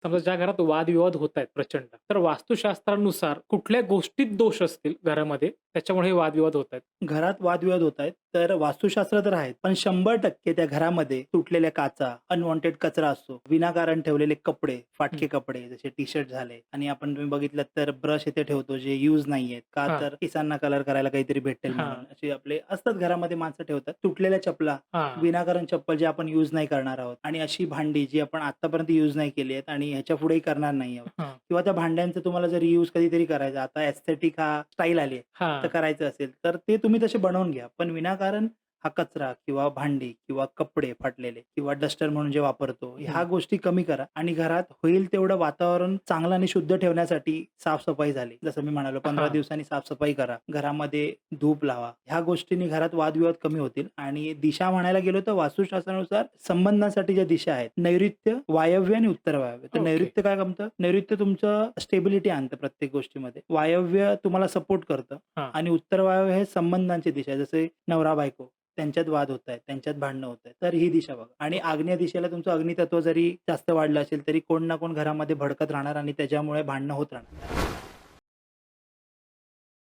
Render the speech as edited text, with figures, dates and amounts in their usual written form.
समजा ज्या घरात वादविवाद होत आहेत प्रचंड, तर वास्तुशास्त्रानुसार कुठल्या गोष्टीत दोष असतील घरामध्ये, त्याच्यामुळे हे वादविवाद होत आहेत? घरात वादविवाद होत आहेत, तर वास्तुशास्त्र तर आहेत. पण 100% त्या घरामध्ये तुटलेल्या काचा, अनवॉन्टेड कचरा असतो, विनाकारण ठेवलेले कपडे, हं. फाटके कपडे जसे टी-शर्ट झाले आणि आपण तुम्ही बघितलं तर ब्रश इथे ठेवतो जे यूज नाहीयेत. का हां, तर केसांना कलर करायला काहीतरी भेटेल म्हणून. हां, असे आपले असतात घरामध्ये माणसं ठेवतात. तुटलेल्या चपला, हां, विनाकारण चप्पल जे आपण यूज नाही करणार आहोत आणि अशी भांडी जी आपण आत्तापर्यंत यूज नाही केली आहेत आणि ह्याच्यापुढेही करणार नाही आहोत हां, किंवा त्या भांड्यांचं तुम्हाला जर रियूज कधीतरी करायचा आता एस्थेटिक हा स्टाईल आली आहे. तर हां. करायचं असेल, तर ते तुम्ही तसे बनवून घ्या. पण विनाकारण हा कचरा किंवा भांडी किंवा कपडे फाटलेले किंवा डस्टर म्हणून जे वापरतो, ह्या हं. गोष्टी कमी करा आणि घरात होईल तेवढं वातावरण चांगलं आणि शुद्ध ठेवण्यासाठी साफ-सफाई झाली. जसं मी म्हणालो 15 हां. दिवसांनी साफ करा. घरामध्ये धूप लावा. ह्या गोष्टींनी घरात वादविवाद कमी होतील आणि दिशा म्हणायला गेलो तर वास्तुशास्त्रानुसार संबंधांसाठी ज्या दिशा आहेत, नैऋत्य, वायव्य आणि उत्तर वायव्य. तर ओके. नैऋत्य काय गमतं? नैऋत्य तुमचं स्टेबिलिटी आणतं प्रत्येक गोष्टीमध्ये. वायव्य तुम्हाला सपोर्ट करतं. हां. आणि उत्तर वायव्य हे संबंधांची दिशा आहे. जसे नवरा-बायको त्यांच्यात वाद होतायत, त्यांच्यात भांडणं होतायत. तर ही दिशा बघा आणि आग्नेय दिशेला तुमचं अग्नितत्व जरी जास्त वाढलं असेल, तरी कोण ना कोण घरामध्ये भडकत राहणार आणि त्याच्यामुळे भांडणं होत राहणार.